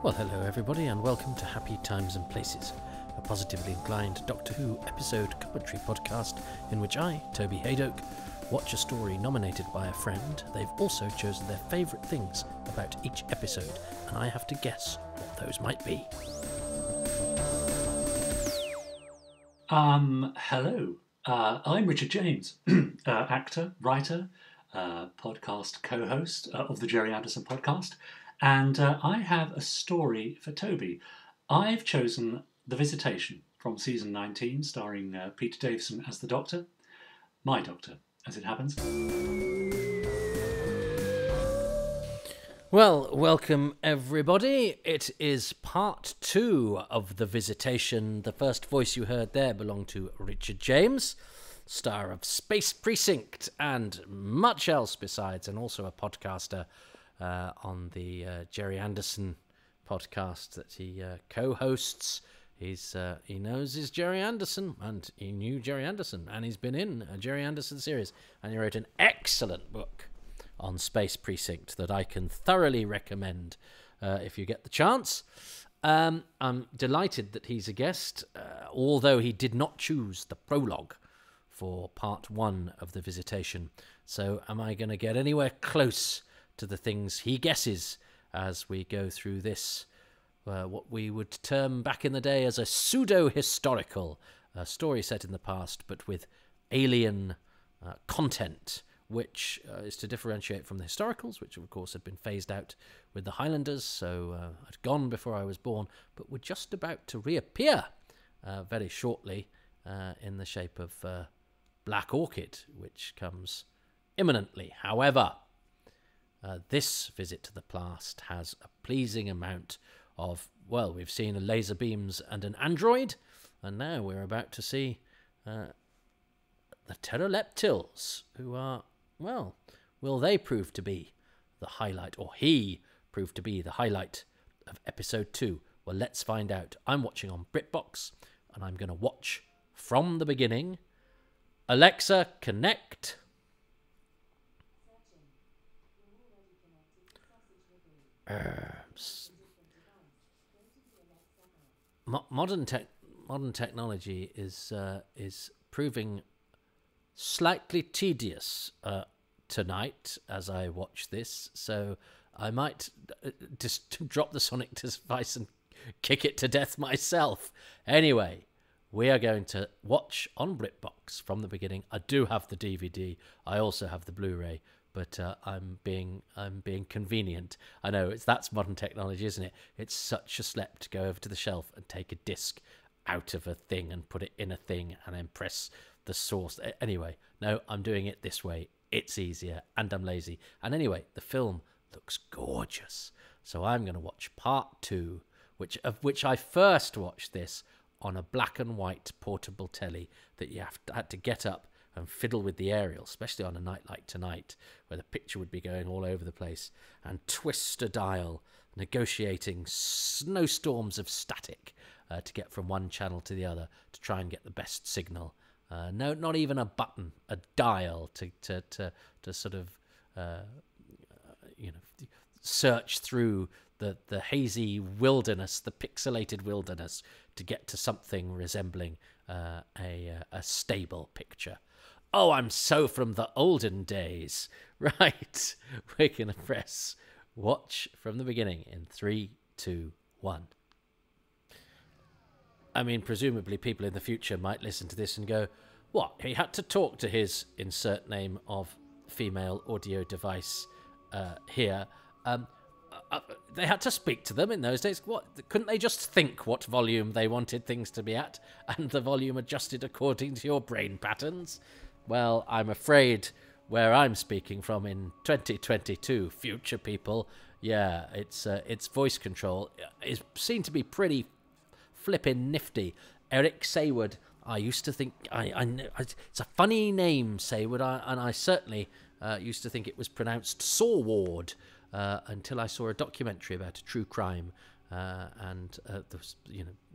Well, hello everybody, and welcome to Happy Times and Places, a positively inclined Doctor Who episode commentary podcast in which I, Toby Hadoke, watch a story nominated by a friend. They've also chosen their favourite things about each episode, and I have to guess what those might be. Hello. I'm Richard James, actor, writer, podcast co-host of the Gerry Anderson podcast, and I have a story for Toby. I've chosen The Visitation from season 19, starring Peter Davison as the Doctor. My Doctor, as it happens. Well, welcome everybody. It is part 2 of The Visitation. The first voice you heard there belonged to Richard James, star of Space Precinct and much else besides, and also a podcaster on the Gerry Anderson podcast that he co-hosts. He knows his Gerry Anderson, and he knew Gerry Anderson, and he's been in a Gerry Anderson series, and he wrote an excellent book on Space Precinct that I can thoroughly recommend if you get the chance. I'm delighted that he's a guest, although he did not choose the prologue for part 1 of The Visitation. So am I going to get anywhere close to the things he guesses as we go through this, what we would term back in the day as a pseudo-historical story set in the past, but with alien content, which is to differentiate from the historicals, which of course had been phased out with the Highlanders, so had gone before I was born, but were just about to reappear very shortly in the shape of Black Orchid, which comes imminently. However, this visit to the past has a pleasing amount of, well, we've seen laser beams and an android, and now we're about to see the Teileptils, who are, well, will they prove to be the highlight, or he prove to be the highlight of episode 2? Well, let's find out. I'm watching on BritBox, and I'm going to watch from the beginning. Alexa, connect. Modern technology is proving slightly tedious tonight as I watch this, so I might just drop the sonic device and kick it to death myself. Anyway, we are going to watch on BritBox from the beginning. I do have the DVD. I also have the Blu-ray, but I'm being convenient. I know that's modern technology, isn't it? It's such a slep to go over to the shelf and take a disc out of a thing and put it in a thing and then press the source. Anyway, no, I'm doing it this way. It's easier, and I'm lazy. And anyway, the film looks gorgeous. So I'm going to watch part 2, of which I first watched this on a black and white portable telly that you had to get up and fiddle with the aerial, especially on a night like tonight, where the picture would be going all over the place, and twist a dial, negotiating snowstorms of static to get from one channel to the other to try and get the best signal. No, not even a button, a dial to sort of search through the hazy wilderness, the pixelated wilderness, to get to something resembling a stable picture. Oh, I'm so from the olden days. Right, we're going to press watch from the beginning in 3, 2, 1. I mean, presumably people in the future might listen to this and go, what, he had to talk to his insert name of female audio device here. They had to speak to them in those days. What, couldn't they just think what volume they wanted things to be at, and the volume adjusted according to your brain patterns? Well, I'm afraid where I'm speaking from in 2022, future people, yeah, it's voice control. It's seen to be pretty flippin' nifty. Eric Sayward, I used to think, it's a funny name, Sayward, and I certainly used to think it was pronounced Saward until I saw a documentary about a true crime, and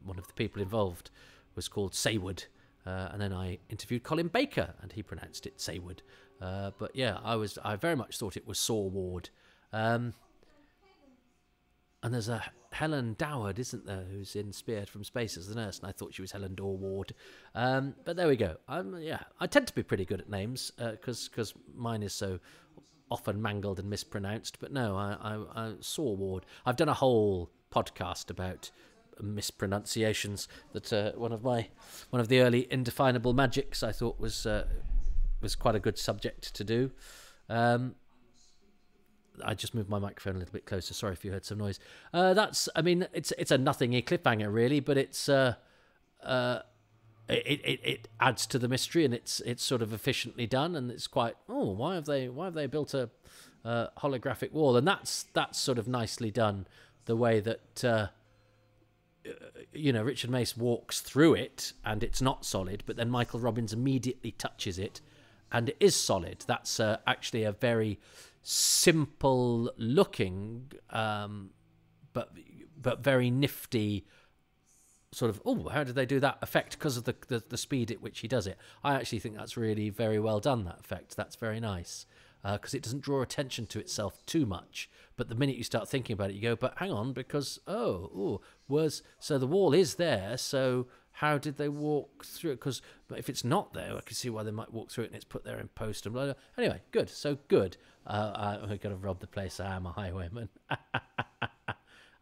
one of the people involved was called Sayward. And then I interviewed Colin Baker, and he pronounced it Sayward. But yeah, I very much thought it was Saward. And there's a Helen Doward, isn't there, who's in Spearhead from Space as the nurse, and I thought she was Helen Dorward. But there we go. I tend to be pretty good at names because mine is so often mangled and mispronounced. But no, I saw Ward. I've done a whole podcast about mispronunciations. That one of the early Indefinable Magics I thought was quite a good subject to do. I just moved my microphone a little bit closer. Sorry if you heard some noise. It's a nothingy cliffhanger really, but it adds to the mystery, and it's sort of efficiently done, and it's quite. Oh, why have they built a holographic wall? And that's sort of nicely done. The way that Richard Mace walks through it, and it's not solid, but then Michael Robbins immediately touches it, and it is solid. That's actually a very simple looking but very nifty sort of how did they do that effect because of the speed at which he does it. I actually think that's really very well done, that effect. That's very nice because it doesn't draw attention to itself too much, but the minute you start thinking about it you go, but hang on, because so the wall is there, so how did they walk through it? Because if it's not there, I can see why they might walk through it and it's put there in post and blah, blah. Anyway, good. So good. I'm going to rob the place. I am a highwayman.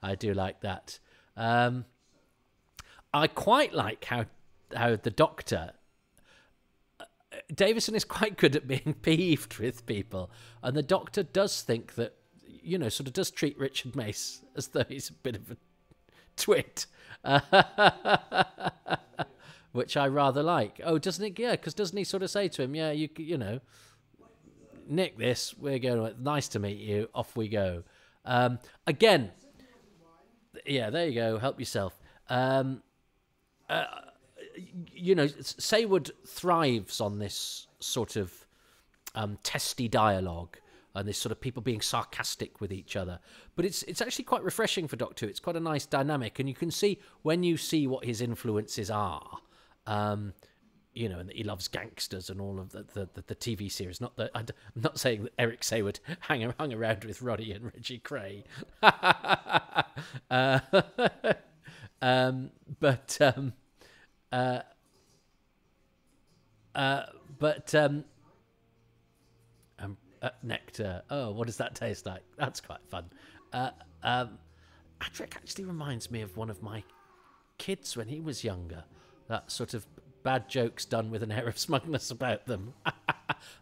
I do like that. I quite like how the Doctor... Davison is quite good at being peeved with people. And the Doctor does think that, sort of does treat Richard Mace as though he's a bit of a twit. Which I rather like. Oh, doesn't it? Yeah, because doesn't he sort of say to him, yeah, you know, nick this, we're going, nice to meet you, off we go. Again, yeah, there you go, help yourself. Saywood thrives on this sort of testy dialogue and this sort of people being sarcastic with each other. But it's actually quite refreshing for Doctor Who. It's quite a nice dynamic, and you can see when you see what his influences are. And that he loves gangsters and all of the TV series. Not that I'm not saying that Eric Saywood hung around with Roddy and Reggie Cray, nectar. Oh, what does that taste like? That's quite fun. Adric actually reminds me of one of my kids when he was younger. That sort of bad jokes done with an air of smugness about them.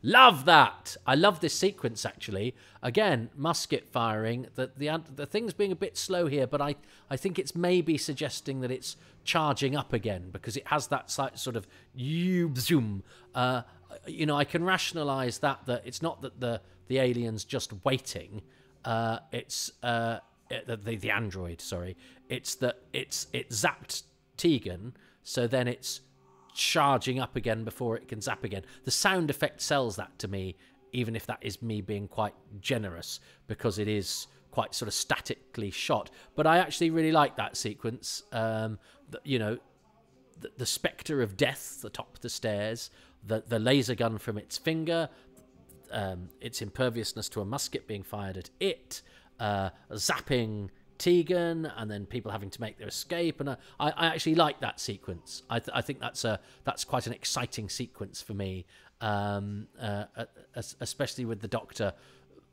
Love that. I love this sequence, actually. Again, musket firing. The thing's being a bit slow here, but I think it's maybe suggesting that it's charging up again because it has that sort of zoom. I can rationalise that it's not that the alien's just waiting. It's the android. Sorry, it's that it zapped Tegan. So then it's charging up again before it can zap again. The sound effect sells that to me, even if that is me being quite generous, because it is quite sort of statically shot. But I actually really like that sequence. The spectre of death, the top of the stairs, the laser gun from its finger, its imperviousness to a musket being fired at it, zapping Tegan, and then people having to make their escape, and I actually like that sequence. I think that's quite an exciting sequence for me, especially with the Doctor.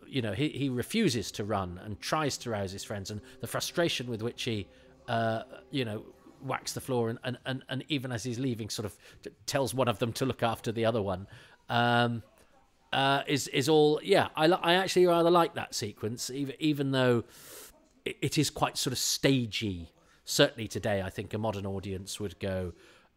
He refuses to run and tries to rouse his friends, and the frustration with which he whacks the floor, and even as he's leaving, sort of tells one of them to look after the other one. Is all, yeah. I actually rather like that sequence, even though it is quite sort of stagey. Certainly today, I think a modern audience would go,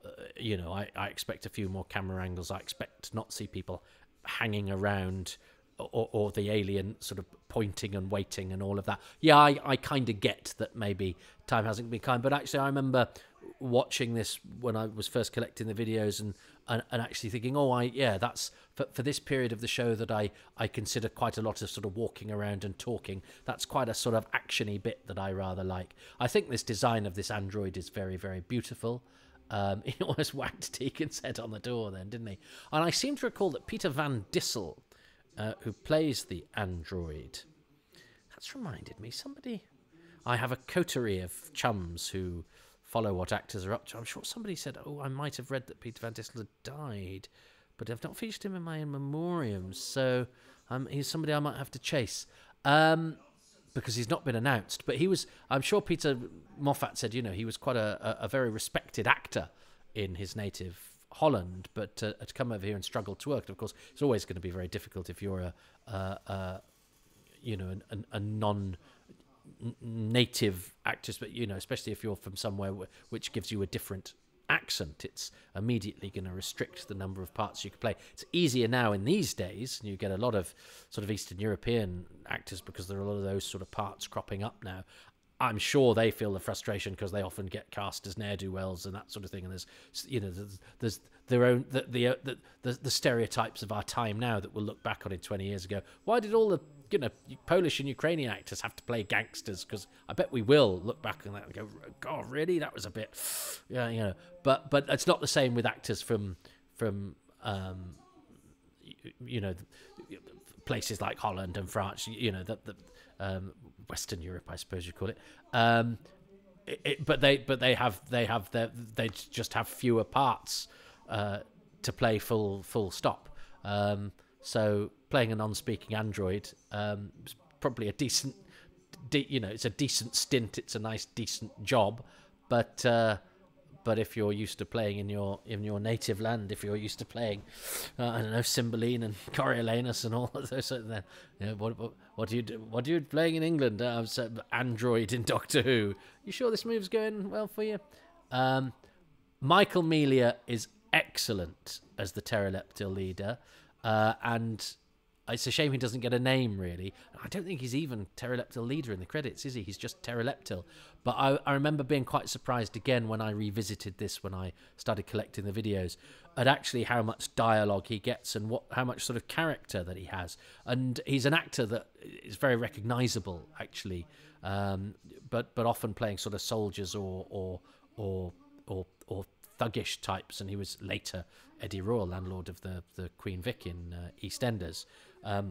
I expect a few more camera angles. I expect to not see people hanging around or the alien sort of pointing and waiting and all of that. Yeah, I kind of get that maybe time hasn't been kind. But actually, I remember watching this when I was first collecting the videos and actually thinking, that's for this period of the show that I consider quite a lot of sort of walking around and talking. That's quite a sort of actiony bit that I rather like. I think this design of this android is very, very beautiful. He almost whacked Tegan's head on the door then, didn't he? And I seem to recall that Peter Van Dissel, who plays the android, that's reminded me, somebody... I have a coterie of chums who follow what actors are up to. I'm sure somebody said, oh, I might have read that Peter Van Distel had died, but I've not featured him in my in memoriam, so he's somebody I might have to chase. Because he's not been announced. But he was, I'm sure Peter Moffat said, he was quite a very respected actor in his native Holland, but to come over here and struggle to work, and of course, it's always going to be very difficult if you're a non-native actor, but, especially if you're from somewhere which gives you a different accent, it's immediately going to restrict the number of parts you can play. It's easier now in these days, and you get a lot of sort of Eastern European actors because there are a lot of those sort of parts cropping up now. I'm sure they feel the frustration because they often get cast as ne'er-do-wells and that sort of thing, and there's their own the stereotypes of our time now that we'll look back on in 20 years ago. Why did all the Polish and Ukrainian actors have to play gangsters? Because I bet we will look back on that and go, God, really? That was a bit, But it's not the same with actors from places like Holland and France. Western Europe, I suppose you call it. But they just have fewer parts to play full stop. So playing a non-speaking android is probably a decent, it's a decent stint. It's a nice, decent job. But if you're used to playing in your native land, if you're used to playing, I don't know, Cymbeline and Coriolanus and all of those, then what do you do? What are you playing in England? Android in Doctor Who. You sure this move's going well for you? Michael Melia is excellent as the Teileptil leader. And it's a shame he doesn't get a name, really. I don't think he's even Teileptil leader in the credits, is he? He's just Teileptil. But I remember being quite surprised again when I revisited this, when I started collecting the videos, at actually how much dialogue he gets and how much sort of character that he has. And he's an actor that is very recognisable, actually, but often playing sort of soldiers or thuggish types, and he was later Eddie Royal, landlord of the Queen Vic in EastEnders. I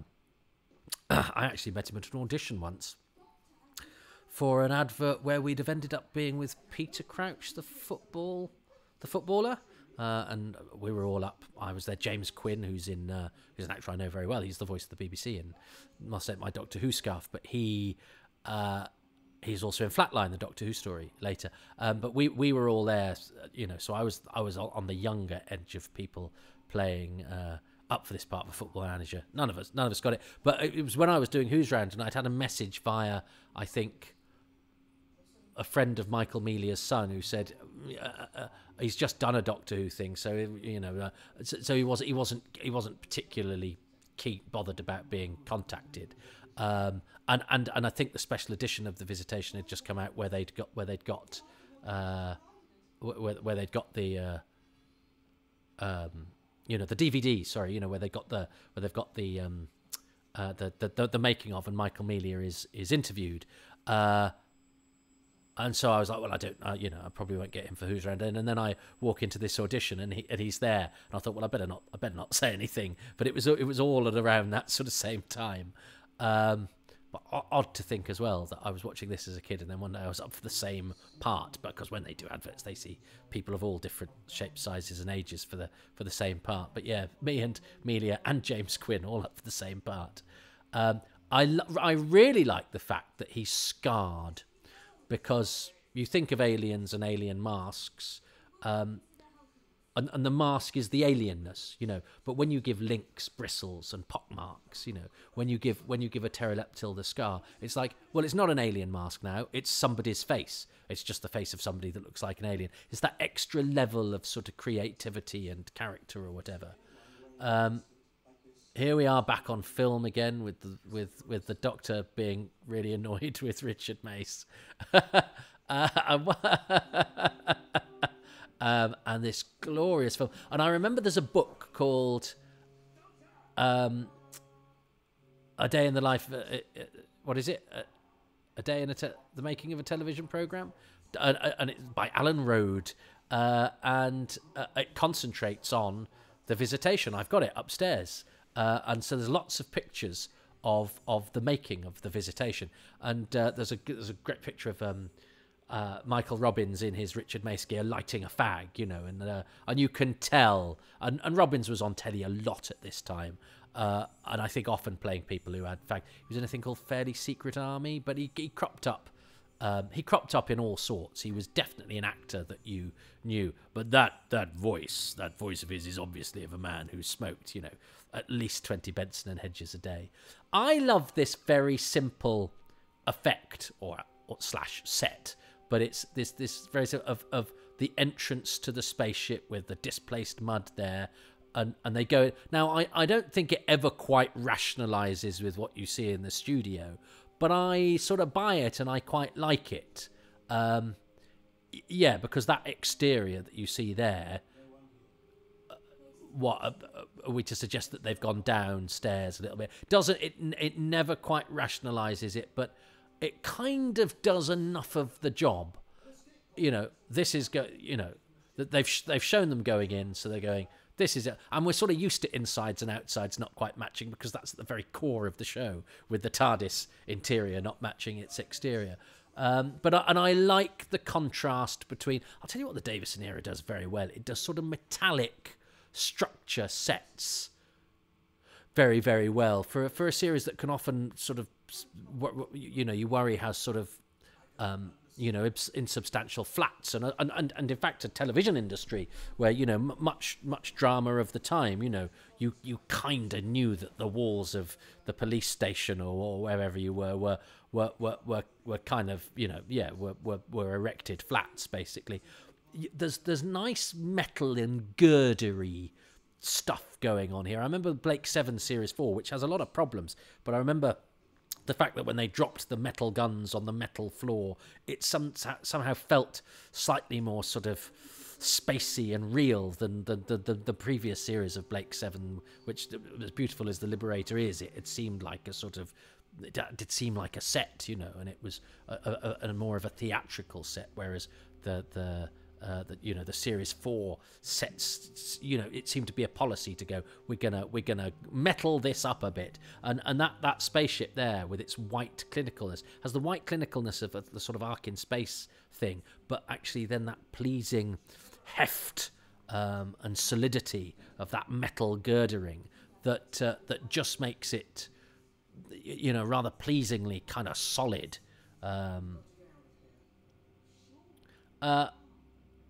actually met him at an audition once for an advert where we'd have ended up being with Peter Crouch, the footballer, and we were all up. I was there. James Quinn, who's an actor I know very well. He's the voice of the BBC and must have my Doctor Who scarf, but he's also in Flatline, the Doctor Who story later. But we were all there, so I was on the younger edge of people playing up for this part of a football manager. None of us got it. But it was when I was doing Who's Round, and I'd had a message via, I think, a friend of Michael Melia's son, who said he's just done a Doctor Who thing, so so he wasn't particularly bothered about being contacted. And I think the special edition of the Visitation had just come out where they'd got the the DVD, sorry, where they've got the making of, and Michael Melia is interviewed. And so I was like, well, I don't, I probably won't get him for Who's Round. And then I walk into this audition, and he's there, and I thought, well, I better not say anything. But it was all at around that sort of same time. But odd to think as well that I was watching this as a kid, and then one day I was up for the same part, because when they do adverts, they see people of all different shapes, sizes, and ages for the same part. But yeah, me and Melia and James Quinn all up for the same part. I really like the fact that he's scarred, because you think of aliens and alien masks, and the mask is the alienness, But when you give links, bristles, and pockmarks, when you give a Teileptil the scar, it's like, well, it's not an alien mask now. It's somebody's face. It's just the face of somebody that looks like an alien. It's that extra level of sort of creativity and character or whatever. Here we are back on film again with the Doctor being really annoyed with Richard Mace. And this glorious film. And I remember there's a book called A Day in the Life... what is it? A Day in the Making of a Television Programme? And it's by Alan Rode. And it concentrates on the Visitation. I've got it upstairs. And so there's lots of pictures of the making of the Visitation. And there's a great picture of Michael Robbins in his Richard Mace gear lighting a fag, and you can tell. And Robbins was on telly a lot at this time, and I think often playing people who had fag. He was in a thing called Fairly Secret Army, but he cropped up. He cropped up in all sorts. He was definitely an actor that you knew. But that voice of his is obviously of a man who smoked, at least 20 Benson and Hedges a day. I love this very simple effect or slash set, but it's this very of the entrance to the spaceship with the displaced mud there. And they go... Now, I don't think it ever quite rationalizes with what you see in the studio, but I sort of buy it and I quite like it. Because that exterior that you see there, are we to suggest that they've gone downstairs a little bit? It never quite rationalizes it, but it kind of does enough of the job. This is that they've shown them going in, so they're going, this is it. And we're sort of used to insides and outsides not quite matching, because that's at the very core of the show, with the TARDIS interior not matching its exterior. But I like the contrast between... I'll tell you what the Davison era does very well. It does sort of metallic structure sets very, very well for a series that can often sort of, you worry how sort of, insubstantial flats and in fact a television industry where much drama of the time. You kind of knew that the walls of the police station or wherever you were kind of were erected flats basically. There's nice metal and girdery stuff going on here. I remember Blake 7 Series 4, which has a lot of problems, but I remember the fact that when they dropped the metal guns on the metal floor, it somehow felt slightly more sort of spacey and real than the previous series of Blake 7, which, as beautiful as the Liberator is, it seemed like a sort of... It did seem like a set, and it was a more of a theatrical set, whereas the Series 4 sets, it seemed to be a policy to go, we're gonna metal this up a bit, and that spaceship there with its white clinicalness has the white clinicalness of the sort of Ark in Space thing, but actually then that pleasing heft and solidity of that metal girdering that just makes it, rather pleasingly kind of solid.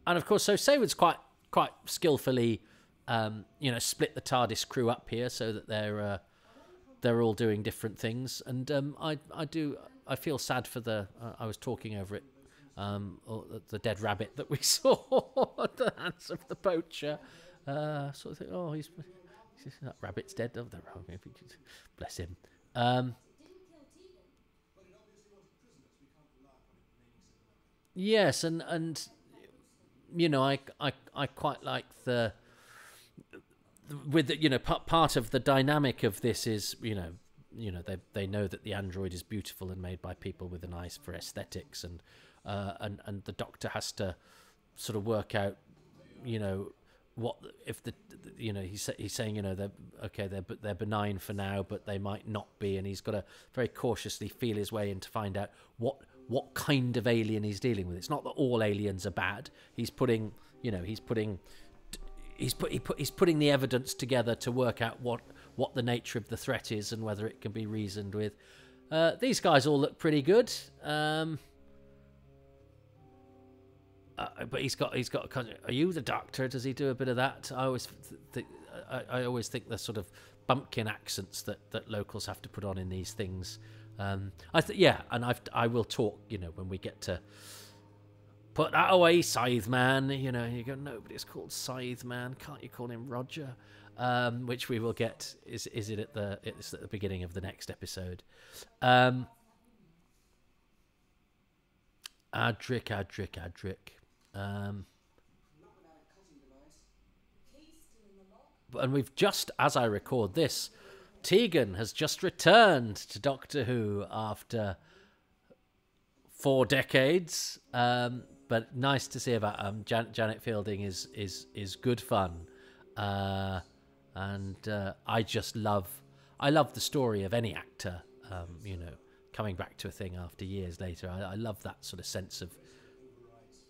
And of course, so Saywood's quite skillfully, split the TARDIS crew up here so that they're all doing different things. And I feel sad for I was talking over it, the dead rabbit that we saw at the hands of the poacher. Sort of think, he's that rabbit's dead. Oh, bless him. Yes, and I quite like part of the dynamic of this is they know that the android is beautiful and made by people with an eye for aesthetics, and the Doctor has to sort of work out what if he's saying they're benign for now, but they might not be, and he's got to very cautiously feel his way in to find out what kind of alien he's dealing with. It's not that all aliens are bad. He's putting the evidence together to work out what the nature of the threat is and whether it can be reasoned with. These guys all look pretty good. But he's got a kind of, are you the Doctor? Does he do a bit of that? I always think the sort of bumpkin accents that locals have to put on in these things. And I will talk, when we get to put that away, Scythe Man. You go, nobody's called Scythe Man. Can't you call him Roger? Which we will get. Is it it's at the beginning of the next episode? Adric. And we've just, as I record this, Tegan has just returned to Doctor Who after 4 decades. But nice to see about Janet Fielding is good fun. And I I love the story of any actor, you know, coming back to a thing after years later. I love that sort of sense of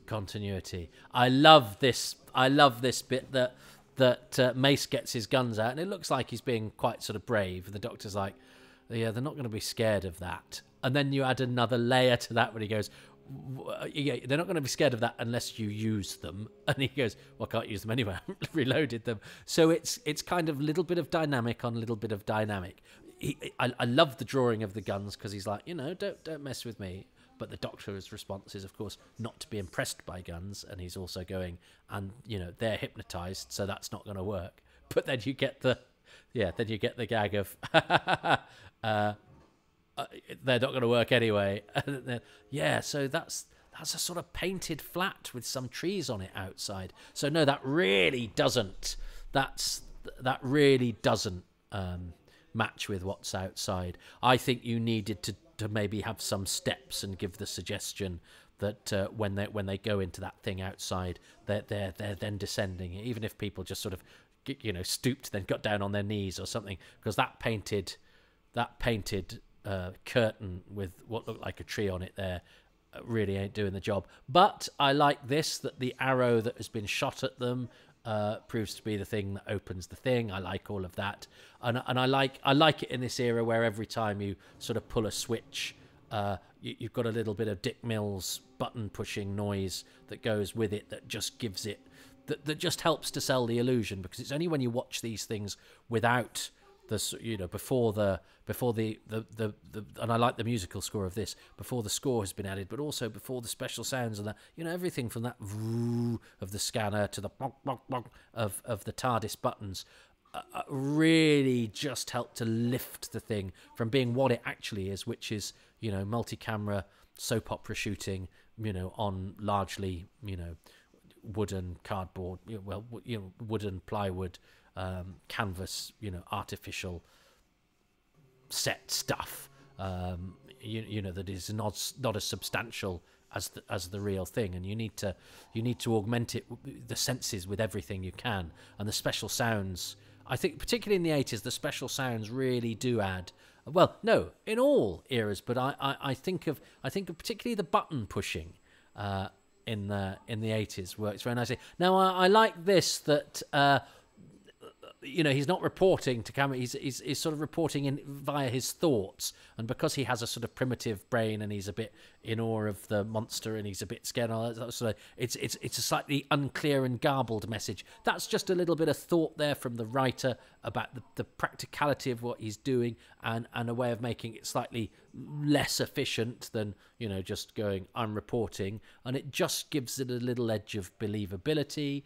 continuity. I love this bit that Mace gets his guns out, and it looks like he's being quite sort of brave. The doctor's like, yeah, they're not going to be scared of that. And then you add another layer to that when he goes, yeah, they're not going to be scared of that unless you use them. And he goes, well, I can't use them anyway. I haven't reloaded them. So it's kind of little bit of dynamic on little bit of dynamic. I love the drawing of the guns because he's like, you know, don't mess with me. But the doctor's response is, of course, not to be impressed by guns. And he's also going, and, you know, they're hypnotized, so that's not going to work. But then you get the gag of, they're not going to work anyway. Yeah, so that's a sort of painted flat with some trees on it outside. So no, that really doesn't match with what's outside. I think you needed to maybe have some steps and give the suggestion that when they go into that thing outside, they're then descending. Even if people just sort of, you know, stooped, then got down on their knees or something, because that painted curtain with what looked like a tree on it there really ain't doing the job. But I like this, that the arrow that has been shot at them proves to be the thing that opens the thing. I like all of that, and I like it in this era where every time you sort of pull a switch, you've got a little bit of Dick Mills button pushing noise that goes with it, that just gives it that just helps to sell the illusion, because it's only when you watch these things without the, you know, before the and I like the musical score of this, before the score has been added, but also before the special sounds and that, you know, everything from that vroom of the scanner to the bonk, bonk, bonk of the TARDIS buttons really just help to lift the thing from being what it actually is, which is, you know, multi-camera soap opera shooting, you know, on largely, you know, wooden cardboard, wooden plywood, canvas, you know, artificial set stuff, you know, that is not as substantial as the real thing, and you need to augment it, the senses, with everything you can. And the special sounds, I think, particularly in the 80s, the special sounds really do add. Well, no, in all eras, but I think of particularly the button pushing in the 80s works very nicely. Now I like this, that you know, he's not reporting to camera, he's sort of reporting in via his thoughts, and because he has a sort of primitive brain and he's a bit in awe of the monster and he's a bit scared, so it's a slightly unclear and garbled message. That's just a little bit of thought there from the writer about the practicality of what he's doing, and a way of making it slightly less efficient than, you know, just going, I'm reporting, and it just gives it a little edge of believability.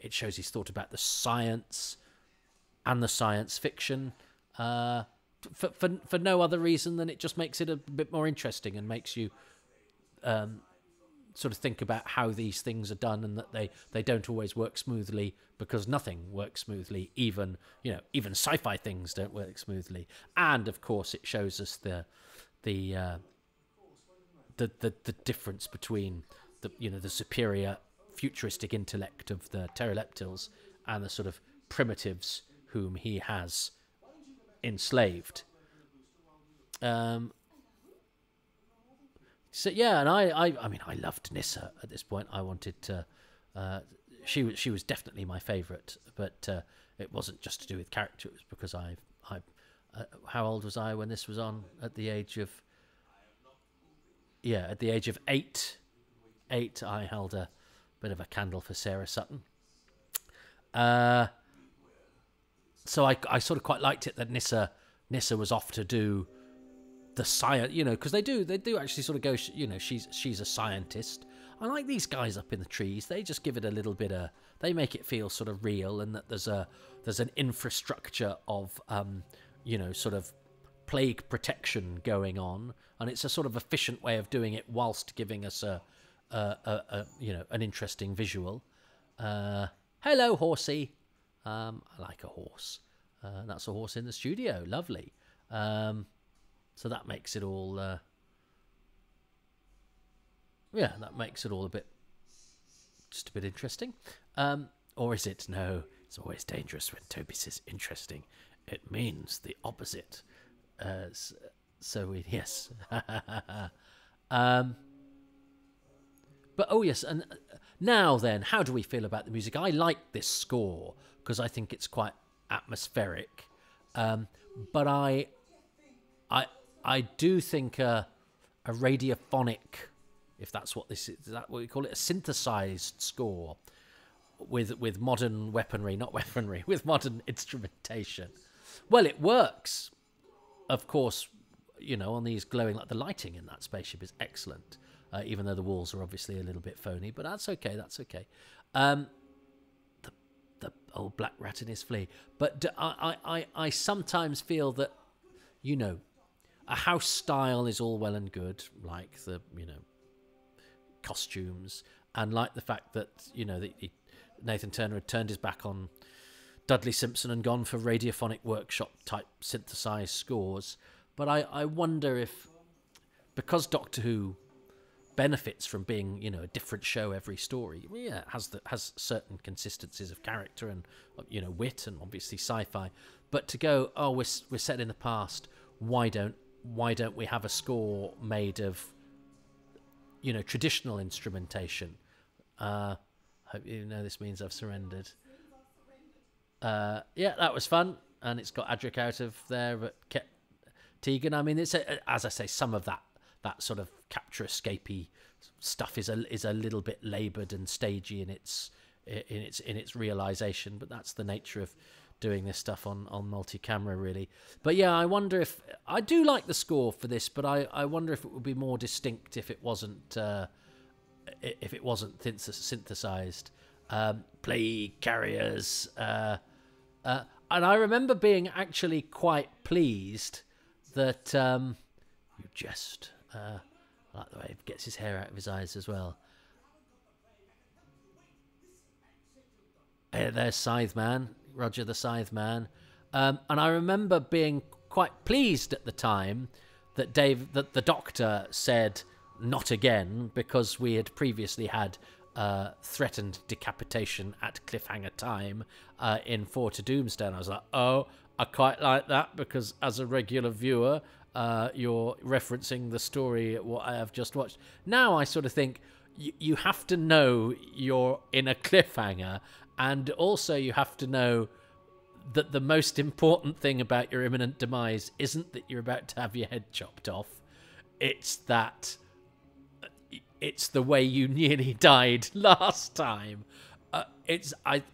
It shows he's thought about the science and the science fiction for no other reason than it just makes it a bit more interesting and makes you sort of think about how these things are done, and that they don't always work smoothly, because nothing works smoothly. Even sci-fi things don't work smoothly. And of course, it shows us the difference between the superior futuristic intellect of the Teileptils and the sort of primitives whom he has enslaved. So yeah, and I mean, I loved Nyssa at this point. I wanted to. She was definitely my favourite, but it wasn't just to do with character. It was because how old was I when this was on? At the age of 8. I held a bit of a candle for Sarah Sutton. So I sort of quite liked it that Nyssa was off to do the science, you know, because they do actually sort of go, you know, she's a scientist. I like these guys up in the trees. They just give it a little bit of, they make it feel sort of real, and that there's an infrastructure of you know, sort of plague protection going on, and it's a sort of efficient way of doing it whilst giving us a you know, an interesting visual. Hello, horsey. I like a horse. That's a horse in the studio. Lovely. So that makes it all. That makes it all just a bit interesting. Or is it? No, it's always dangerous when Toby says interesting. It means the opposite. Yes. But oh yes, and now then, how do we feel about the music? I like this score because I think it's quite atmospheric. But I do think a radiophonic, if that's what this is that what we call it, a synthesized score with modern weaponry, not weaponry, with modern instrumentation. Well, it works, of course, on these glowing, like the lighting in that spaceship is excellent. Even though the walls are obviously a little bit phony, but that's okay. The old black rat in his flea. But I sometimes feel that, a house style is all well and good, like the costumes, and like the fact that Nathan Turner had turned his back on Dudley Simpson and gone for radiophonic workshop type synthesized scores. But I wonder if, because Doctor Who benefits from being a different show every story, has certain consistencies of character and wit and obviously sci-fi, but to go, we're set in the past, why don't we have a score made of traditional instrumentation? Hope you know this means I've surrendered. That was fun, and it's got Adric out of there, but kept Tegan. I mean, it's as I say, some of that sort of capture escapey stuff is a little bit laboured and stagey in its realisation, but that's the nature of doing this stuff on multi-camera, really. But yeah, I wonder if I do like the score for this, but I wonder if it would be more distinct if it wasn't synthesized. Plague carriers, and I remember being actually quite pleased that you jest. I like the way he gets his hair out of his eyes as well. There's Scythe Man, Roger the Scythe Man. And I remember being quite pleased at the time that the Doctor said, "Not again," because we had previously had threatened decapitation at cliffhanger time in 4 to Doomsday. And I was like, oh, I quite like that, because as a regular viewer, you're referencing the story, what I have just watched. Now I sort of think you have to know you're in a cliffhanger, and also you have to know that the most important thing about your imminent demise isn't that you're about to have your head chopped off. It's that it's the way you nearly died last time.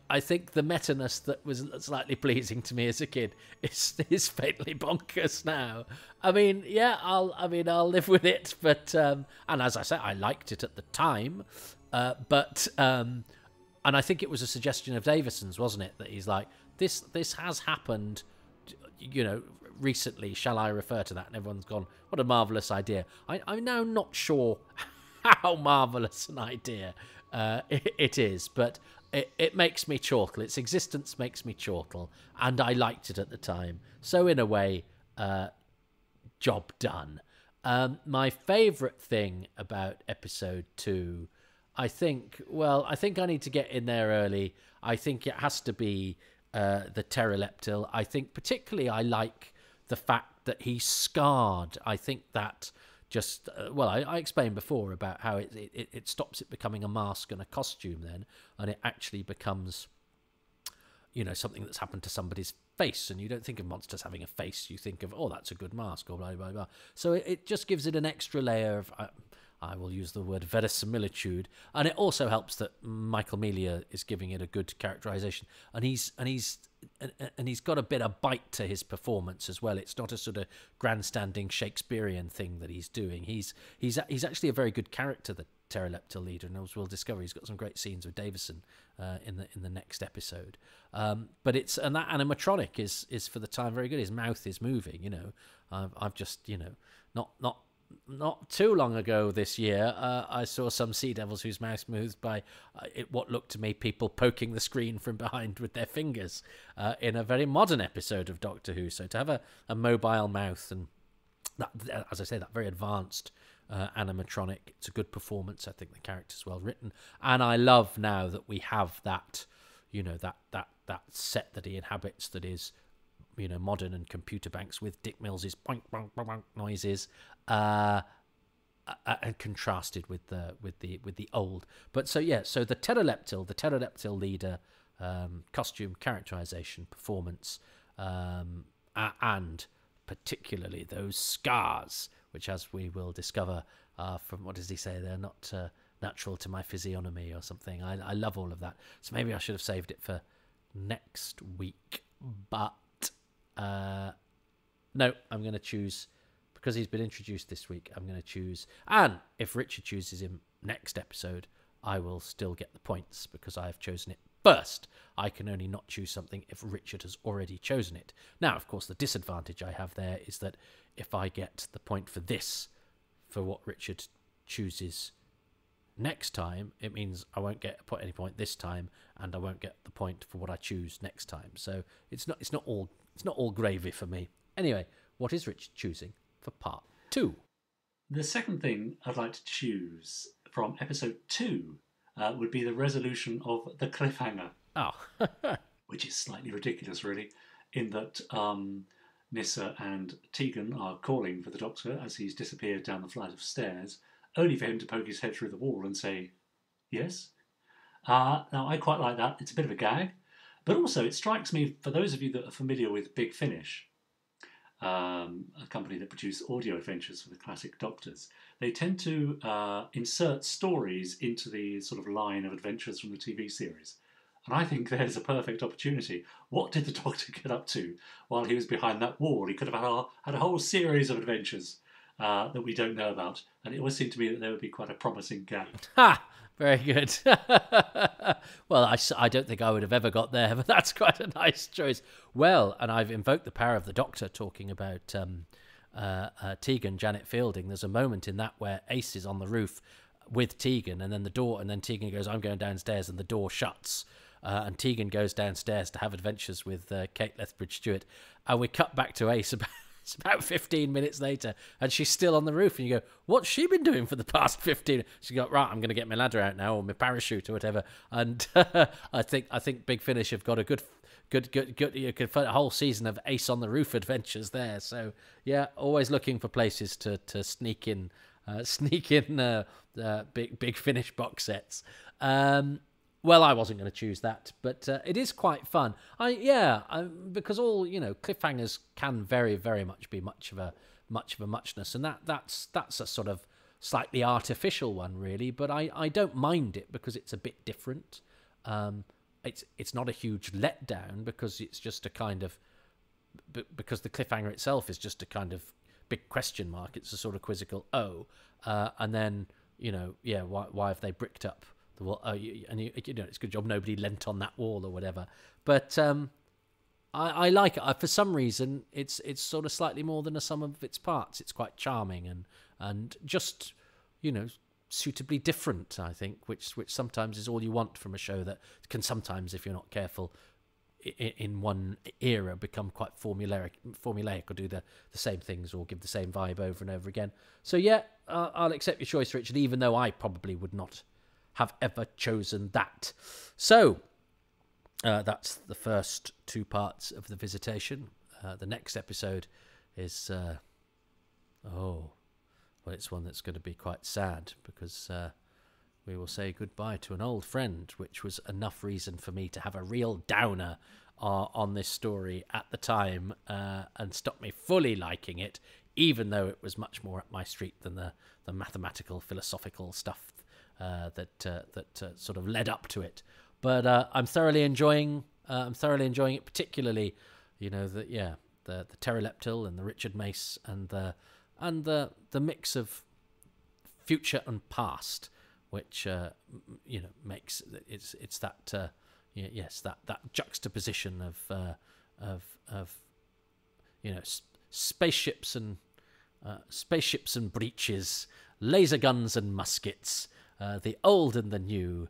I think the meta-ness that was slightly pleasing to me as a kid is fatally bonkers now. I mean, yeah, I'll live with it, but and as I say, I liked it at the time, but and I think it was a suggestion of Davison's, wasn't it, that he's like, this has happened, recently. Shall I refer to that? And everyone's gone, what a marvelous idea. I'm now not sure how marvelous an idea it is, but it makes me chortle. Its existence makes me chortle, and I liked it at the time. So in a way, job done. My favourite thing about episode 2, I think I need to get in there early. I think it has to be the Teileptil. I think particularly I like the fact that he's scarred. I think that just I explained before about how it stops it becoming a mask and a costume then, and it actually becomes something that's happened to somebody's face. And you don't think of monsters having a face, you think of, oh, that's a good mask, or blah blah blah. So it just gives it an extra layer of I will use the word verisimilitude, and it also helps that Michael Melia is giving it a good characterization, and he's got a bit of bite to his performance as well. It's not a sort of grandstanding Shakespearean thing that he's doing. He's actually a very good character, the Teileptil leader, and as we'll discover, he's got some great scenes with Davison in the next episode. But that animatronic is for the time very good. His mouth is moving. I've just not too long ago this year, I saw some Sea Devils whose mouths moved by what looked to me people poking the screen from behind with their fingers in a very modern episode of Doctor Who. So to have a mobile mouth, and that, as I say, that very advanced animatronic, it's a good performance. I think the character's well written, and I love now that we have that, that set that he inhabits that is modern and computer banks with Dick Mills's boink boink boink boink noises, and contrasted with the old. But so the Teileptil leader, costume, characterization, performance, and particularly those scars, which, as we will discover, from what does he say, they're not natural to my physiognomy or something. I love all of that. So maybe I should have saved it for next week. But no, I'm going to choose, because he's been introduced this week, I'm going to choose. And if Richard chooses him next episode, I will still get the points because I have chosen it first. I can only not choose something if Richard has already chosen it. Now, of course, the disadvantage I have there is that if I get the point for this, for what Richard chooses next time, it means I won't get any point this time, and I won't get the point for what I choose next time. So it's not all gravy for me. Anyway, what is Richard choosing for part 2? The second thing I'd like to choose from episode 2 would be the resolution of the cliffhanger. Oh. Which is slightly ridiculous, really, in that Nyssa and Tegan are calling for the Doctor as he's disappeared down the flight of stairs, only for him to poke his head through the wall and say, yes. Now, I quite like that. It's a bit of a gag. But also, it strikes me, for those of you that are familiar with Big Finish, a company that produce audio adventures for the classic Doctors, they tend to insert stories into the sort of line of adventures from the TV series. And I think there's a perfect opportunity. What did the Doctor get up to while he was behind that wall? He could have had a whole series of adventures that we don't know about. And it always seemed to me that there would be quite a promising gap. Ha! Very good. Well, I don't think I would have ever got there, but that's quite a nice choice. Well, and I've invoked the power of the Doctor talking about Tegan, Janet Fielding. There's a moment in that where Ace is on the roof with Tegan, and then Tegan goes, I'm going downstairs, and the door shuts. And Tegan goes downstairs to have adventures with Kate Lethbridge-Stewart. And we cut back to Ace it's about 15 minutes later, and she's still on the roof. And you go, what's she been doing for the past 15? She got, right, I'm going to get my ladder out now, or my parachute or whatever. And I think Big Finish have got a good. You could find a whole season of Ace on the Roof adventures there. So yeah, always looking for places to sneak in Big Finish box sets. Well, I wasn't going to choose that, but it is quite fun. Because all cliffhangers can very, very much be much of a muchness, and that's a sort of slightly artificial one, really. But I don't mind it because it's a bit different. It's not a huge letdown because it's just a kind of because the cliffhanger itself is just a kind of big question mark. It's a sort of quizzical and then why have they bricked up the wall? It's a good job nobody leant on that wall or whatever. But I like it. For some reason, it's sort of slightly more than a sum of its parts. It's quite charming and just suitably different, I think, which sometimes is all you want from a show that can sometimes, if you're not careful, in one era become quite formulaic or do the same things or give the same vibe over and over again. So yeah, I'll accept your choice, Richard, even though I probably would not have ever chosen that. So that's the first 2 parts of the Visitation. The next episode is it's one that's going to be quite sad because we will say goodbye to an old friend, which was enough reason for me to have a real downer on this story at the time and stop me fully liking it, even though it was much more up my street than the mathematical, philosophical stuff that sort of led up to it. But I'm thoroughly enjoying it, particularly the Teileptil and the Richard Mace and the mix of future and past, which makes it's that that juxtaposition of spaceships and breaches, laser guns and muskets, the old and the new,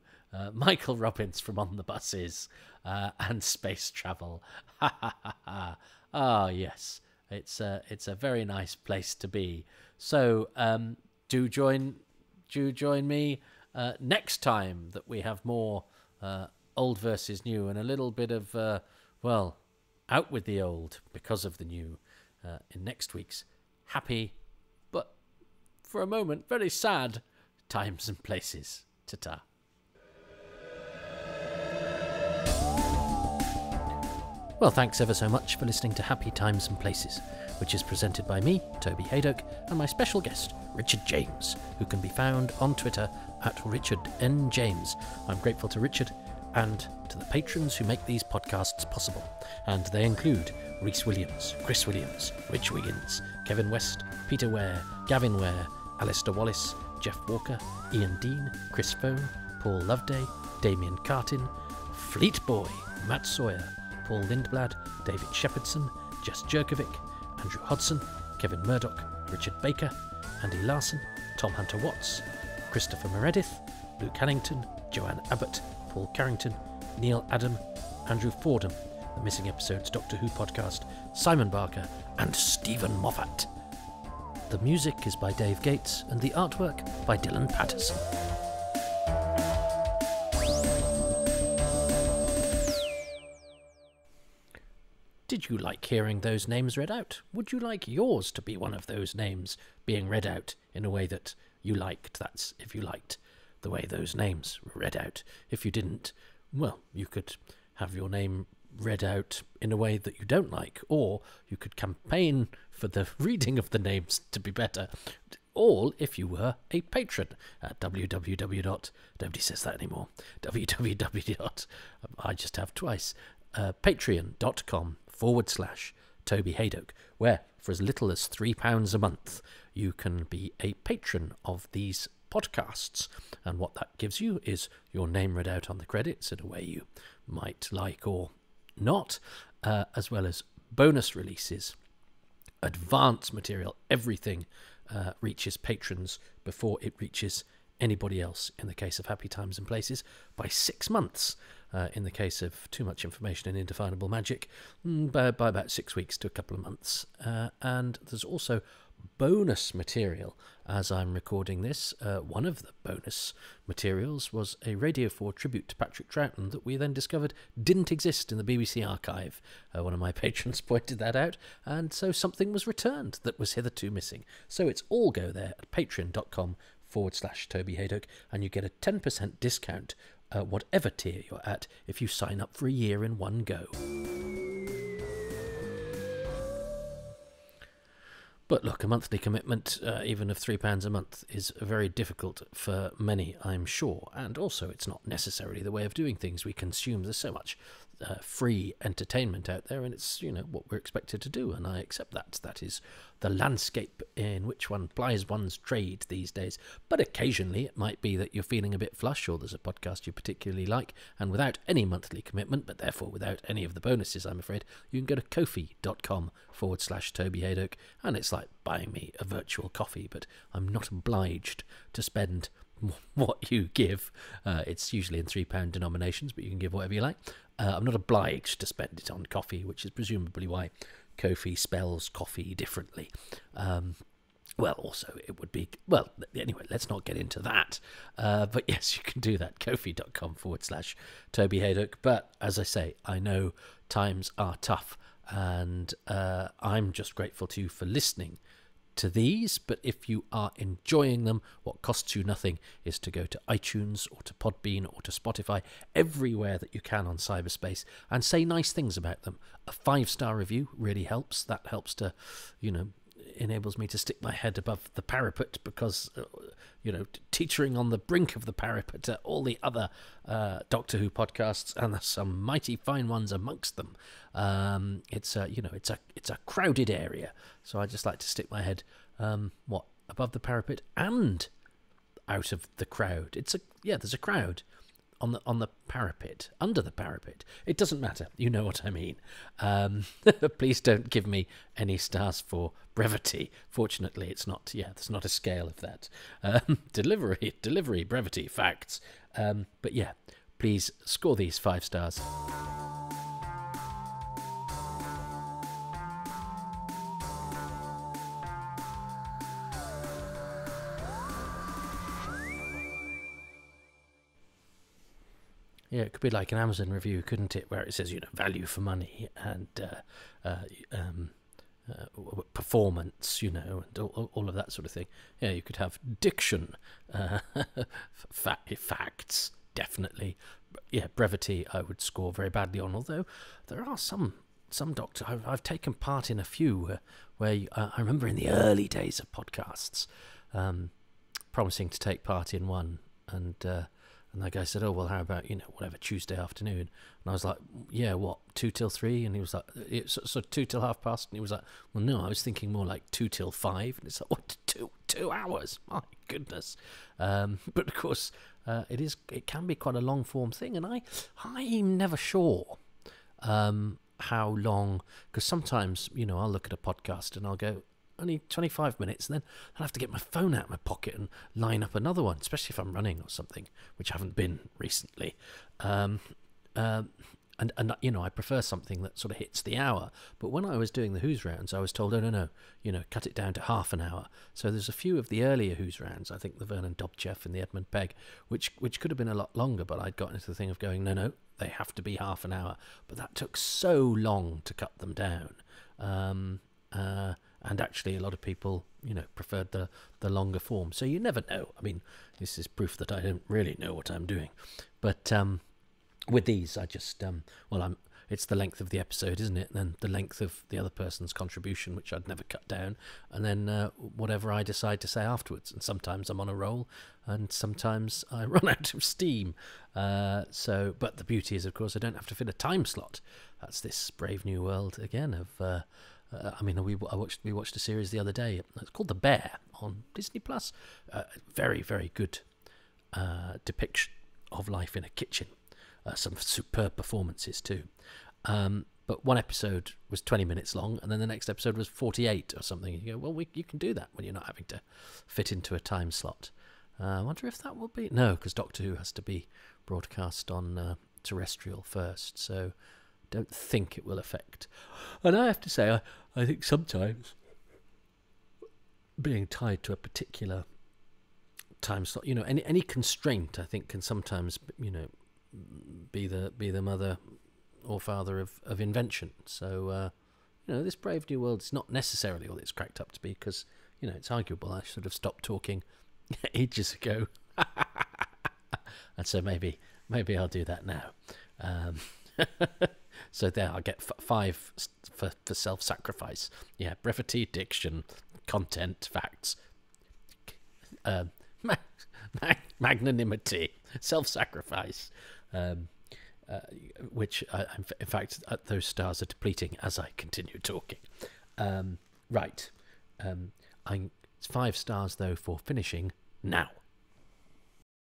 Michael Robbins from On the Buses, and space travel. Ah, yes. It's a very nice place to be. So do join me next time that we have more old versus new and a little bit of out with the old because of the new in next week's happy, but for a moment very sad times and places. Ta-ta. Well, thanks ever so much for listening to Happy Times and Places, which is presented by me, Toby Hadoke, and my special guest, Richard James, who can be found on Twitter at Richard N. James. I'm grateful to Richard and to the patrons who make these podcasts possible, and they include Rhys Williams, Chris Williams, Rich Wiggins, Kevin West, Peter Ware, Gavin Ware, Alistair Wallace, Jeff Walker, Ian Dean, Chris Phone, Paul Loveday, Damien Cartin, Fleet Boy, Matt Sawyer, Paul Lindblad, David Shepherdson, Jess Jerkovic, Andrew Hodson, Kevin Murdoch, Richard Baker, Andy Larson, Tom Hunter Watts, Christopher Meredith, Luke Hannington, Joanne Abbott, Paul Carrington, Neil Adam, Andrew Fordham, the Missing Episodes Doctor Who podcast, Simon Barker, and Stephen Moffat. The music is by Dave Gates and the artwork by Dylan Patterson. Did you like hearing those names read out? Would you like yours to be one of those names being read out in a way that you liked? That's if you liked the way those names were read out. If you didn't, well, you could have your name read out in a way that you don't like, or you could campaign for the reading of the names to be better. All if you were a patron at Nobody says that anymore. I just have twice. Patreon.com/Toby Hadoke, where for as little as £3 a month you can be a patron of these podcasts, and what that gives you is your name read out on the credits in a way you might like or not, as well as bonus releases, advance material. Everything reaches patrons before it reaches anybody else, in the case of Happy Times and Places, by 6 months. In the case of Too Much Information and Indefinable Magic, by about 6 weeks to a couple of months. And there's also bonus material as I'm recording this. One of the bonus materials was a Radio 4 tribute to Patrick Troughton that we then discovered didn't exist in the BBC archive. One of my patrons pointed that out, and so something was returned that was hitherto missing. So it's all go there at patreon.com/Toby Hadoke, and you get a 10% discount whatever tier you're at if you sign up for a year in one go. But look, a monthly commitment, even of £3 a month, is very difficult for many, I'm sure. And also, it's not necessarily the way of doing things. We consume, there's so much free entertainment out there, and it's, what we're expected to do, and I accept that. That is the landscape in which one plies one's trade these days. But occasionally it might be that you're feeling a bit flush, or there's a podcast you particularly like, and without any monthly commitment, but therefore without any of the bonuses, I'm afraid, you can go to ko-fi.com/Toby Hadoke, and it's like buying me a virtual coffee, but I'm not obliged to spend what you give. It's usually in £3 denominations, but you can give whatever you like. I'm not obliged to spend it on coffee, which is presumably why Ko-fi spells coffee differently. Well, also, it would be... Well, anyway, let's not get into that. But yes, you can do that, ko-fi.com/Toby Hadoke. But as I say, I know times are tough, and I'm just grateful to you for listening to these. But if you are enjoying them, what costs you nothing is to go to iTunes or to Podbean or to Spotify, everywhere that you can on cyberspace, and say nice things about them. A 5-star review really helps. That helps to, enables me to stick my head above the parapet, because, teetering on the brink of the parapet are all the other Doctor Who podcasts, and there's some mighty fine ones amongst them. It's a crowded area, so I just like to stick my head above the parapet and out of the crowd. There's a crowd on the parapet, under the parapet. It doesn't matter. You know what I mean. Please don't give me any stars for brevity. Fortunately, it's not. There's not a scale of that. Delivery, brevity, facts. But yeah, please score these 5 stars. Yeah, it could be like an Amazon review, couldn't it? Where it says, value for money and performance, and all of that sort of thing. Yeah, you could have diction, facts, definitely. Yeah, brevity I would score very badly on, although there are some doctors. I've taken part in a few where I remember in the early days of podcasts promising to take part in one, and that guy said, oh, well, how about, whatever, Tuesday afternoon? And I was like, yeah, what, 2 till 3? And he was like, it's sort of 2 till 30:30. And he was like, well, no, I was thinking more like 2 till 5. And it's like, what, 2 hours? My goodness. But of course, it can be quite a long form thing. And I'm never sure how long, because sometimes, I'll look at a podcast and I'll go, only 25 minutes, and then I'll have to get my phone out of my pocket and line up another one, especially if I'm running or something, which I haven't been recently. And I prefer something that sort of hits the hour. But when I was doing the Who's rounds, I was told, oh, no, cut it down to half an hour. So there's a few of the earlier Who's rounds, I think the Vernon Dobchev and the Edmund Pegg, which could have been a lot longer, but I'd gotten into the thing of going, no, they have to be half an hour. But that took so long to cut them down. And actually, a lot of people, preferred the longer form. So you never know. I mean, this is proof that I don't really know what I'm doing. But with these, I just, it's the length of the episode, isn't it? And then the length of the other person's contribution, which I'd never cut down. And then whatever I decide to say afterwards. And sometimes I'm on a roll, and sometimes I run out of steam. But the beauty is, of course, I don't have to fit a time slot. That's this brave new world, again, of... we watched a series the other day. It's called The Bear on Disney Plus. Very, very good depiction of life in a kitchen. Some superb performances too. But one episode was 20 minutes long, and then the next episode was 48 or something. You go, well, you can do that when you're not having to fit into a time slot. I wonder if that will be... No, because Doctor Who has to be broadcast on terrestrial first, so... don't think it will affect. And I have to say, I think sometimes being tied to a particular time slot, any constraint, I think, can sometimes, be the mother or father of invention. So, this Brave New World is not necessarily all it's cracked up to be, because, it's arguable. I should have stopped talking ages ago. And so maybe I'll do that now. So there, I'll get 5 for self-sacrifice. Yeah, brevity, diction, content, facts, magnanimity, self-sacrifice, which, in fact, those stars are depleting as I continue talking. Right. It's 5 stars, though, for finishing now.